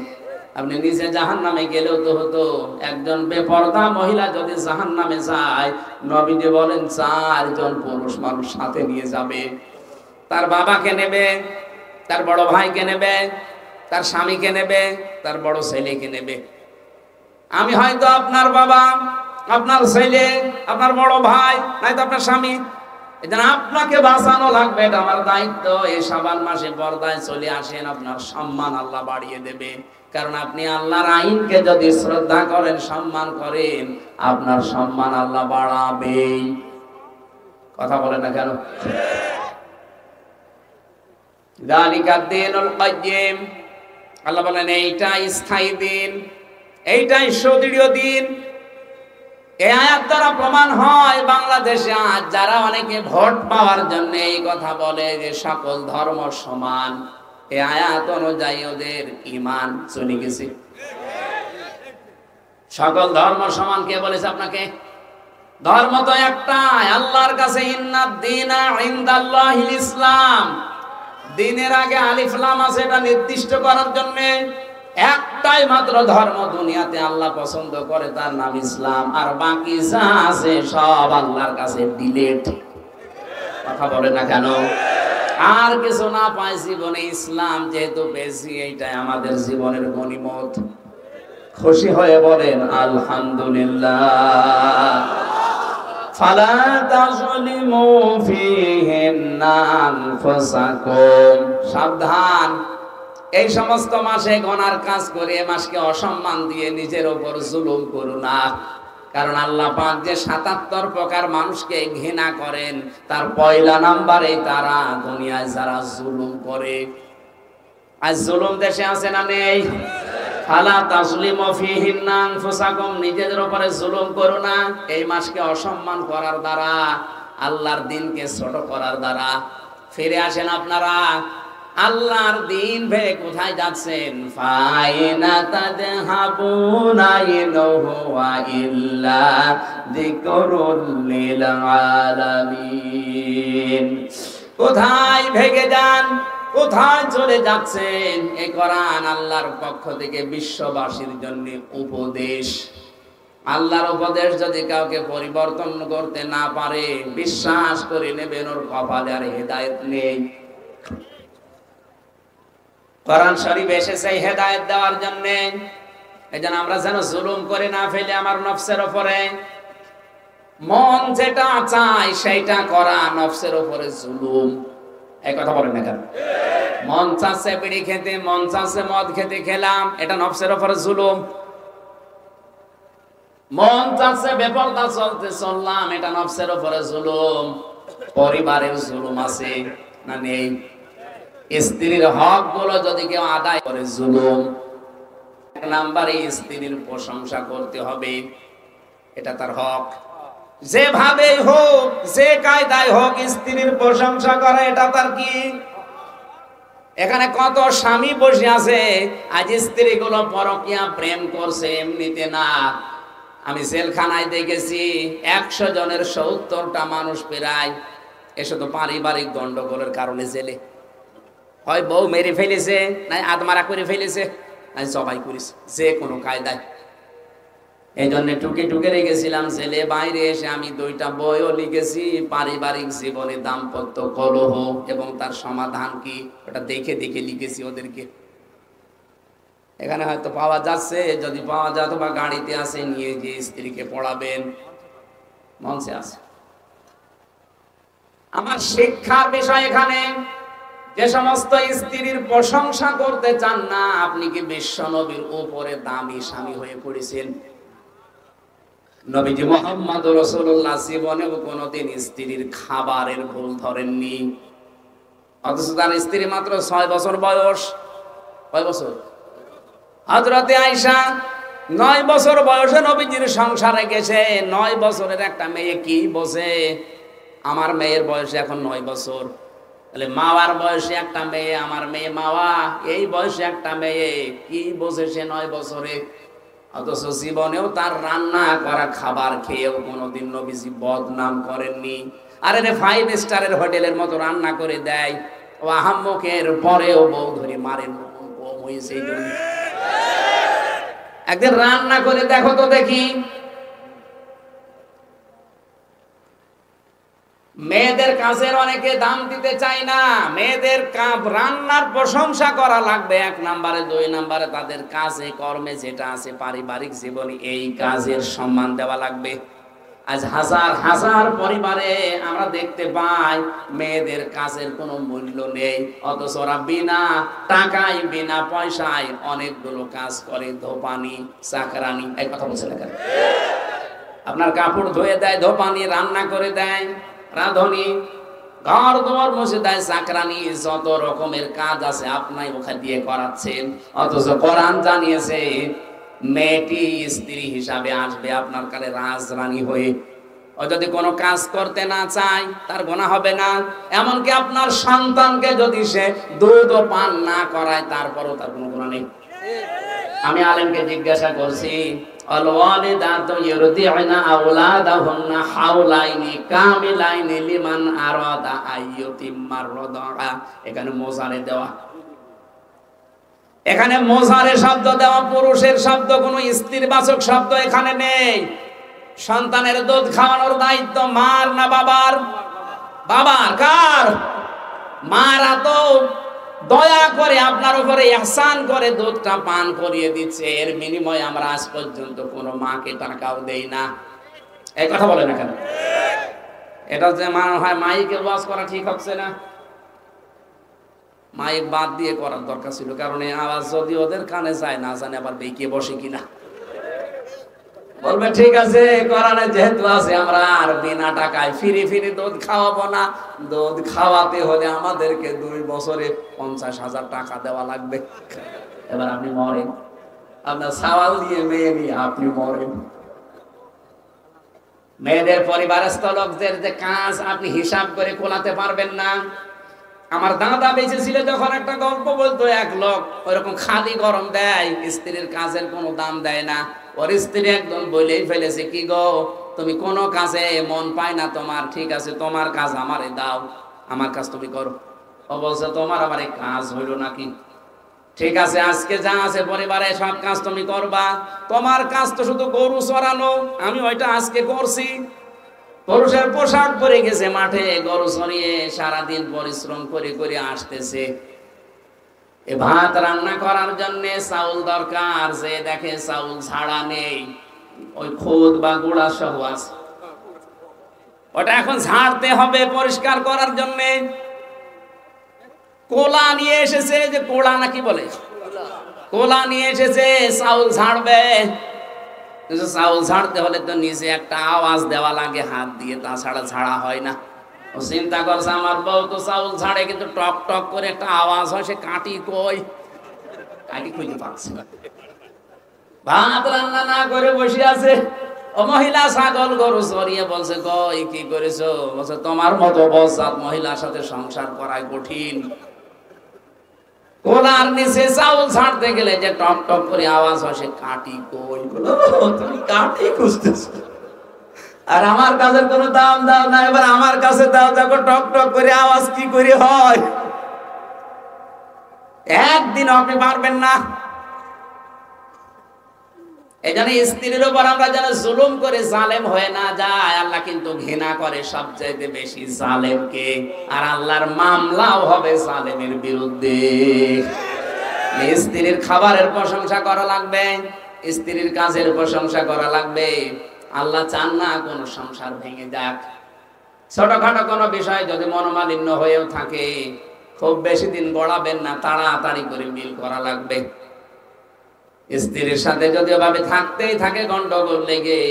আপনি নিজে জাহান্নামে গেলেও তো হতো। একজন বেপর্দা মহিলা যদি জাহান্নামে যায়, নবীজি বলেন 4 জন পুরুষ মানুষ সাথে নিয়ে যাবে। তার বাবাকে নেবে, তার বড় ভাইকে নেবে, তার স্বামীকে নেবে, তার বড় ছেলেকে নেবে। আমি হয়তো আপনার বাবা, আপনার ছেলে, আপনার বড় ভাই, নয়তো আপনার স্বামী। এজন্য আপনাকে বাঁচানো লাগবে, এটা আমার দায়িত্ব। এই শাবান মাসে পর্দায় চলে আসেন, আপনার সম্মান আল্লাহ বাড়িয়ে দেবে। কারণ আপনি আল্লাহর আইনকে যদি শ্রদ্ধা করেন, সম্মান করেন, আপনার সম্মান আল্লাহ বাড়াবেই। কথা বলেন না কেন? যালিকাদ দীনুল কাইয়্যিম, আল্লাহ বলেন এইটাই স্থায়ী দিন, এইটাই সুদৃঢ় দিন। এই আয়াত দ্বারা প্রমাণ হয় বাংলাদেশে আজ যারা অনেকে ভোট পাওয়ার জন্য এই কথা বলে যে সকল ধর্ম সমান, এই আয়াত অনুযায়ী ওদের ঈমান চলে গেছে। সকল ধর্ম সমান কে বলেছে আপনাকে? ধর্ম তো একটাই, আল্লাহর কাছে ইন্নাদ দীনা ইনদাল্লাহিল ইসলাম। দ্বীনের আগে আলিফ লাম আছে, এটা নির্দিষ্ট করার জন্য। একটাই মাত্র ধর্ম দুনিয়াতে আল্লাহ পছন্দ করে, তার নাম ইসলাম। আর বাকি যা আছে সব আল্লাহর কাছে ডিলেট। কথা বলে না কেন? আর কিছু না পাই জীবনে, ইসলাম যেহেতু বেশি, এইটাই আমাদের জীবনের গনিমত। খুশি হয়ে বলেন আলহামদুলিল্লাহ। ফালা তাযলিমু ফীহিন্না আনফুসাকুম। সাবধান, এই সমস্ত মাসে গনার কাজ করে মাসকে অসম্মান দিয়ে নিজের উপর জুলুম করো না। কারণ আল্লাহ পাক যে ৭৭ প্রকার মানুষকে ঘৃণা করেন, তার পয়লা নাম্বারে তারা দুনিয়ায় যারা জুলুম করে। আজ জুলুম দেশে আছে না নেই? ফালা তাযলিমু ফীহিন্না আনফুসাকুম, নিজেদের উপরে জুলুম করো না। এই মাসকে অসম্মান করার দ্বারা, আল্লাহর দ্বীনকে ছোট করার দ্বারা। ফিরে আসেন আপনারা, আল্লাহর দ্বীন ভেঙে কোথায় যাচ্ছেন? ফাইনা তাযহাবুনা ইনহুয়া ইল্লা যিকরুল লিল আলামিন। কোথায় ভেগে যান? কোথায় চলে যাচ্ছেন? এই কোরআন আল্লাহর পক্ষ থেকে বিশ্ববাসীর জন্য উপদেশ। আল্লাহর উপদেশ যদি কাউকে পরিবর্তন করতে না পারে, বিশ্বাস করে নেবেন ওর কপালে আর হেদায়েত নেই। কোরআন শরীফ এসেছে হেদায়েত দেওয়ার জন্য। এজন্য আমরা যেন জুলুম করে না ফেলে আমার নফসের উপরে। মন যেটা চায় সেইটা করা নফসের উপরে জুলুম। এই কথা বলেন না কেন? মন চাচ্ছে বিড়ি খেতে, মন চাচ্ছে মদ খেতে, খেলাম, এটা নফসের উপরে জুলুম। মন চাচ্ছে বেপরদা চলতে, চললাম, এটা নফসের উপরে জুলুম। পরিবারের জুলুম আছে না নেই? স্ত্রীর হক গুলো যদি কেউ আদায় করে জুলুম। এক নাম্বারে স্ত্রীর প্রশংসা করতে হবে, এটা তার হক। যেভাবে হোক, যে কায়দায় হোক, স্ত্রীর প্রশংসা করা এটা তার কি? এখানে কত স্বামী বসে আছে আজ স্ত্রী গুলো পরকীয়া প্রেম করছে, এমনিতে না। আমি জেলখানায় দেখেছি 100 জনের 70টা মানুষ প্রায় এসে তো পারিবারিক গন্ডগোলের কারণে জেলে। হয় বউ মেরে ফেলেছে, নাই আদমারা করে ফেলেছে, নাই সবাই করেছে, যে কোনো কায়দায়। এই জন্য টুকে টুকে রেখেছিলাম জেলে। বাইরে এসে আমি 2টা বইও লিখেছি, পারিবারিক জীবনে দাম্পত্য কলহ এবং তার সমাধান কি, ওটা দেখে দেখে লিখেছি ওদেরকে। এখানে হয়তো পাওয়া যাচ্ছে, যদি পাওয়া যায় বা গাড়িতে আসে নিয়ে গিয়ে স্ত্রীকে পড়াবেন, মঞ্চে আছে। আমার শিক্ষার বিষয় এখানে, যে সমস্ত স্ত্রীর প্রশংসা করতে চান না, আপনি কি বিশ্ব নবীর উপরে দামি স্বামী হয়ে পড়েছেন? নবীজি মুহাম্মদ রাসূলুল্লাহ জীবনেও কোনোদিন স্ত্রীর খাবারের ভুল ধরেননি। অথচ তার স্ত্রী মাত্র 6 বছর বয়স। কয় বছর? হযরতে আয়েশা 9 বছর বয়সে নবীজির সংসারে গেছে। 9 বছরের একটা মেয়ে কি বোঝে? আমার মেয়ের বয়স এখন 9 বছর। তাহলে মাওয়ার বয়সে একটা মেয়ে, আমার মেয়ে মাওয়া, এই বয়সে একটা মেয়ে কি বোঝে সে 9 বছরে? অথচ জীবনেও তার রান্না করা খাবার খেয়েও কোনোদিন নবীজি বদনাম করেননি। আরে রে 5 স্টারের হোটেলের মতো রান্না করে দেয়, ও আহাম্মকের পরেও বউ ধরে মারেন। একদিন রান্না করে দেখো তো দেখি। মেয়েদের কাজের অনেকে দাম দিতে চায় না। মেয়েদের রান্নার প্রশংসা করা লাগবে 1 নম্বরে। 2 নম্বরে তাদের কাজে কর্মে যেটা আছে পারিবারিক জীবনে, এই কাজের সম্মান দেওয়া লাগবে। আজ হাজার হাজার পরিবারে আমরা দেখতে পাই মেয়েদের কাজের কোনো মূল্য নেই, অথচ ওরা বিনা টাকায় বিনা পয়সায় অনেকগুলো কাজ করে। ধোপানি, চাকরানি, এই কথা বলছে না কেন? আপনার কাপড় ধুয়ে দেয়, ধোপানি রান্না করে দেয়, রাঁধুনি ঘর দুয়ার মুছে দেয়, চাকরানি, যত রকমের কাজ আছে আপনাই ওখানে দিয়ে করাচ্ছেন। অথচ কোরআন জানিয়েছে মেয়েটি স্ত্রী হিসাবে আসবে আপনার কাছে রাজরানী হয়ে। ও যদি কোনো কাজ করতে না চায় তার গুনাহ হবে না। এমনকি আপনার সন্তানকে যদি সে দুধ পান না করায় তারপরও তার কোনো গুনাহ নেই। আমি আলেমকে জিজ্ঞাসা করছি, আল ওয়ালিদাতু ইউরদিউনা আওলাদাহুন্না হাওলাইনি কামিলাইনি লিমান আরাদা আইয়ুতিম্মার রাদা। এখানে মোজারে দেওয়া, এখানে মোজারে শব্দ দেওয়া, পুরুষের শব্দ, কোনো স্ত্রীবাচক শব্দ এখানে নেই। সন্তানের দুধ খাওয়ানোর দায়িত্ব মার না বাবার? বাবার। কার? মারা তো দয়া করে আপনার উপরে ইহসান করে দুধটা পান করিয়ে দিচ্ছে, এর বিনিময়ে আমরা আজ পর্যন্ত কোনো মাকে টাকাও দেই না। এই কথা বলে না কেন? এটা যে মনে হয় মাইকে ওয়াজ করা ঠিক হচ্ছে না, মাইক বাদ দিয়ে করার দরকার ছিল। কারণ এই আওয়াজ যদি ওদের কানে যায় না জানে আবার বেঁকে বসে কিনা। বলবে ঠিক আছে কোরআনে যেহেতু আছে আমরা আর বিনা টাকায় ফিরি ফিরি দুধ খাওয়াবো না। দুধ খাওয়াতে হলে আমাদেরকে 2 বছরে 50,000 টাকা দেওয়া লাগবে। এবার আপনি মরেন, আপনার সওয়াল দিয়ে মেয়ে নিয়ে আপনি মরেন। মেয়েদের পরিবারস্থ লোকদের যে কাজ আপনি হিসাব করে কোলাতে পারবেন না। আমার দাদা বেঁচে ছিল যখন একটা গল্প বলতো, এক লোক ওইরকম খালি গরম দেয়, স্ত্রীর কাজের কোনো দাম দেয় না। ওর স্ত্রী একদম বলেই ফেলেছে, কি গো তুমি কোনো কাজে মন পায় না তোমার, ঠিক আছে তোমার কাজ আমারে দাও, আমার কাজ তুমি করো। ও বলছে তোমার আবার এই কাজ হইল নাকি? ঠিক আছে আজকে যা আছে পরিবারে সব কাজ তুমি করবা, তোমার কাজ তো শুধু গরু চড়ানো, আমি ওইটা আজকে করছি। পুরুষের পোশাক পরে গেছে মাঠে, গরু চড়িয়ে সারাদিন পরিশ্রম করে করে আসতেছে। এ ভাত রান্না করার জন্য চাউল দরকার, যে দেখে চাউল ছাড়া নেই, ওই খুদ বা গুঁড়া সহ আছে, ওটা এখন ঝাড়তে হবে পরিষ্কার করার জন্য। কোলা নিয়ে এসেছে, যে কোলা নাকি বলে, কোলা নিয়ে এসেছে চাউল ঝাড়বে। চাউল ঝাড়তে হলে তো নিচে একটা আওয়াজ দেওয়া লাগে হাত দিয়ে, তাছাড়া ঝাড়া হয় না। ও চিন্তা করছে আমার বউ তো চাউল ঝাড়ে কিন্তু টক টক করে একটা আওয়াজ হয়, সে কাটি কই, কাটি খুঁজে পাচ্ছে না। ভাত রান্না না করে বসে আছে। ও মহিলা ছাগল গরু চড়িয়ে বলছে, কই কি করেছো? বলছে তোমার মতো বসাত মহিলার সাথে সংসার করাই কঠিন। কোলার নিচে চাউল ছাড়তে গেলে যে টক টক করে আওয়াজ হয়, সে কাটি কই। তুমি কাটি খুঁজতেছ, আর আমার কাছের কোনো দাম দাও না, এবার আমার কাছে দাও, দেখো টক টক করে আওয়াজ কি করে হয়। একদিন আপনি পারবেন না। এই জন্য স্ত্রীর উপর আমরা যেন জুলুম করে জালেম হয়ে না যায়। আল্লাহ কিন্তু ঘৃণা করে সবচাইতে বেশি জালেমকে, আর আল্লাহর মামলাও হবে জালেমের বিরুদ্ধে। স্ত্রীর খাবারের প্রশংসা করা লাগবে, স্ত্রীর কাজের প্রশংসা করা লাগবে। আল্লাহ চান না কোন সংসার ভেঙে যাক। ছোটখাটো কোনো বিষয় যদি মনোমালিন্য হয়েও থাকে, খুব বেশি দিন গড়াবেন না, তাড়াতাড়ি করে মিল করা লাগবে। স্ত্রীর সাথে যদি ওভাবে থাকতেই থাকে গন্ডগোল লেগে,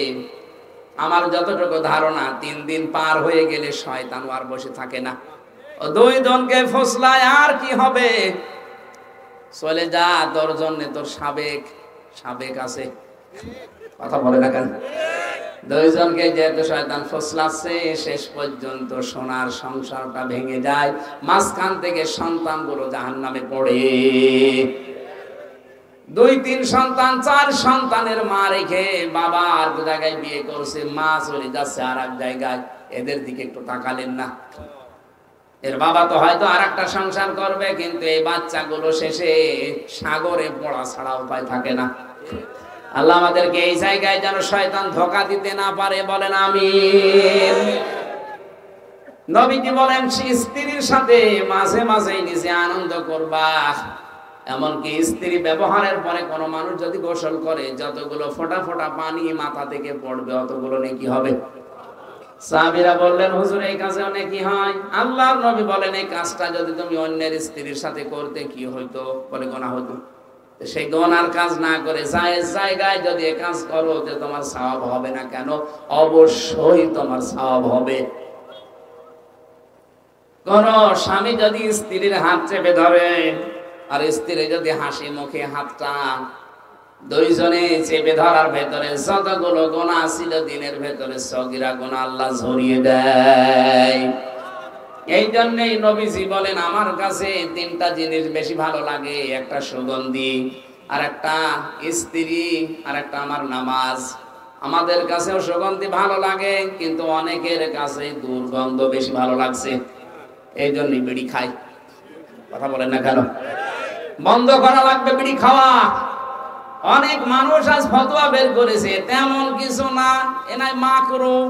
আমার যতটুকু ধারণা 3 দিন পার হয়ে গেলে শয়তান আর বসে থাকে না। ও 2 জনকে ফসলায় আর কি হবে, চলে যা, তোর জন্য তোর সাবেক আছে। কথা বলে না কেন? 2 জনকে যেহেতু শয়তান ফসলাচ্ছে, শেষ পর্যন্ত সোনার সংসারটা ভেঙে যায়, মাঝখান থেকে সন্তানগুলো জাহান্নামে পড়ে। 2-3 সন্তান, 4 সন্তানের মা রেখে বাবা আর জায়গায় বিয়ে করছে, মা চলে যাচ্ছে আর এক জায়গায়। এদের দিকে একটু তাকালেন না? এর বাবা তো হয়তো আর একটা সংসার করবে, কিন্তু এই বাচ্চাগুলো শেষে সাগরে পড়া ছাড়া উপায় থাকে না। আল্লাহ আমাদেরকে এই জায়গায় যেন শয়তান ধোঁকা দিতে না পারে, বলেন আমিন। নবীজি বলেন স্ত্রীর সাথে মাঝে মাঝে নিজে আনন্দ করবা। এমনকি স্ত্রী ব্যবহারের পরে কোনো মানুষ যদি গোসল করে, যতগুলো ফোঁটা ফোঁটা পানি মাথা থেকে পড়বে অতগুলো নেকি হবে। সাহাবীরা বললেন হুজুর এই কাজে নেকি হয়? আল্লাহর নবী বলেন এই কাজটা যদি তুমি অন্যের স্ত্রীর সাথে করতে কি হইতো? বলে গুনাহ হতো। সেই গুনার কাজ না করে জায়েজ জায়গায় যদি এই কাজ করো, যে তোমার সওয়াব হবে না কেন? অবশ্যই তোমার সওয়াব হবে। কোন স্বামী যদি স্ত্রীর হাত চেপে ধরে, আর স্ত্রী যদি হাসি মুখে হাতটা দুইজনে চেপে ধরার ভেতরে যতগুলো গুনাহ ছিল দিনের ভেতরে সগীরা গুনাহ আল্লাহ ঝরিয়ে দেয়। এই জন্যই নবীজি বলেন আমার কাছে তিনটা জিনিস বেশি ভালো লাগে, একটা সুগন্ধি, আর একটা স্ত্রী, আর একটা আমার নামাজ। আমাদের কাছেও সুগন্ধি ভালো লাগে, কিন্তু অনেকের কাছে দুর্গন্ধ বেশি ভালো লাগছে, এই জন্যই বিড়ি খাই। কথা বলেন না কেন? বন্ধ করা লাগবে বিড়ি খাওয়া। অনেক মানুষ আজ ফতোয়া বের করেছে, তেমন কিছু না, এনাই মাকরুহ।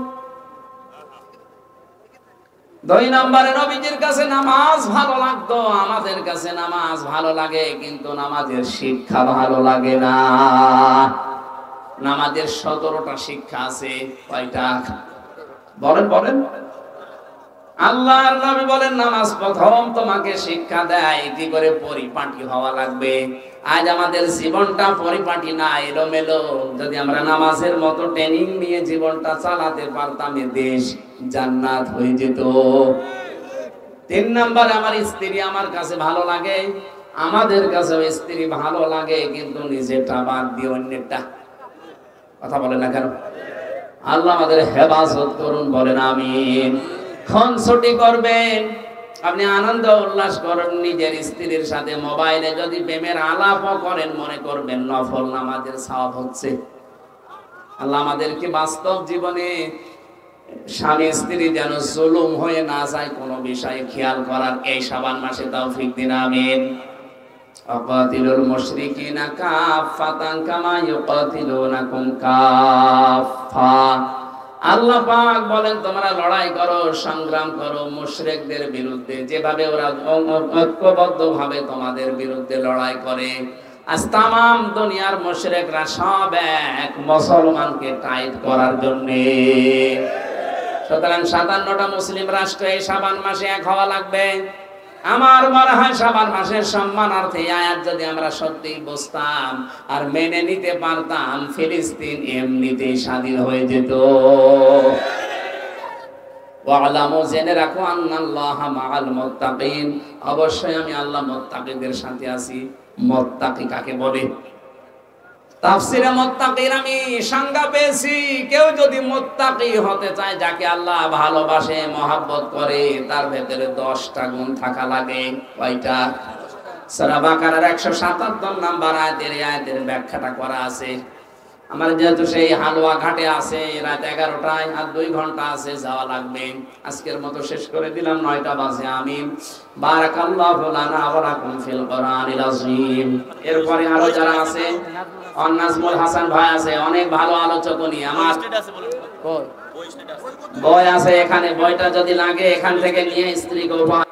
2 নম্বরে নবীজির কাছে নামাজ ভালো লাগতো, আমাদের কাছে নামাজ ভালো লাগে, কিন্তু নামাজের শিক্ষা ভালো লাগে না। নামাজের 17টা শিক্ষা আছে, কয়টা বলেন বলেন? আল্লাহর নবী বলেন নামাজ প্রথম তোমাকে শিক্ষা দেয় কি করে পরিপাটি হওয়া লাগবে। আজ আমাদের জীবনটা পরিপাটি না, এলোমেলো। যদি আমরা নামাজের মতো ট্রেনিং নিয়ে জীবনটা চালাতে পারতাম, দেশ জান্নাত হয়ে যেত। 3 নাম্বার, আমার স্ত্রী আমার কাছে ভালো লাগে। আমাদের কাছে স্ত্রী ভালো লাগে, কিন্তু নিজেরটা বাদ দিয়ে অন্যেরটা। কথা বলেন না কেন? আল্লাহ আমাদের হেফাজত করুন, বলেন আমিন। খুনসুটি করবেন, আপনি আনন্দ উল্লাস করেন নিজের স্ত্রীর সাথে, মোবাইলে যদি প্রেমের আলাপও করেন মনে করবেন নফল নামাজের সওয়াব হচ্ছে। আল্লাহ আমাদেরকে বাস্তব জীবনে স্বামী স্ত্রী যেন জুলুম হয়ে না যায় কোনো বিষয়ে খেয়াল করার এই শাবান মাসে তৌফিক দিন, আমিন। আকাতিলুল মুশরিকিনা কাফাতান কামা ইউকাতিলুনাকুম কাফা। আল্লাহ পাক বলেন তোমরা লড়াই করো, সংগ্রাম করো মুশরিকদের বিরুদ্ধে, যেভাবে ওরা ঐক্যবদ্ধভাবে তোমাদের বিরুদ্ধে লড়াই করে। আজ তামাম দুনিয়ার মুশরিকরা সব এক মুসলমানকে টাইট করার জন্য। সুতরাং 57টা মুসলিম রাষ্ট্র এই শাবান মাসে এক হওয়া লাগবে। আমার মনে হয় শাবান মাসের সম্মানার্থে আয়াত যদি আমরা সত্যি বুঝতাম আর মেনে নিতে পারতাম, ফিলিস্তিন এমনিতেই স্বাধীন হয়ে যেত। ওয়ালামু, জেনে রাখো, আন্নাল্লাহা মাআল মুত্তাকিন, অবশ্যই আমি আল্লাহ মুত্তাকিদের সাথে আছি। মুত্তাকি কাকে বলে? তাফসিরে মুত্তাকির আমি সংজ্ঞা পেয়েছি, কেউ যদি মুত্তাকি হতে চায়, যাকে আল্লাহ ভালোবাসে মহব্বত করে, তার ভেতরে 10টা গুণ থাকা লাগে। কয়টা? সূরা বাকারার 177 নম্বর আয়াতের ব্যাখ্যাটা করা আছে। আমার যেহেতু সেই হালুয়া ঘাটে আছে, রাত 11টায় আর 2 ঘন্টা আছে, যাওয়া লাগবে। আজকের মতো শেষ করে দিলাম, 9টা বাজে। আমিন। বারাকাল্লাহু লানা ওয়া লাকুম ফিল কোরআনিল আযীম। এরপরে আরো যারা আছে, নাজমুল হাসান ভাই আছে, অনেক ভালো আলোচক উনি। আমার বই আছে এখানে, বইটা যদি লাগে এখান থেকে নিয়ে স্ত্রীকে উপহার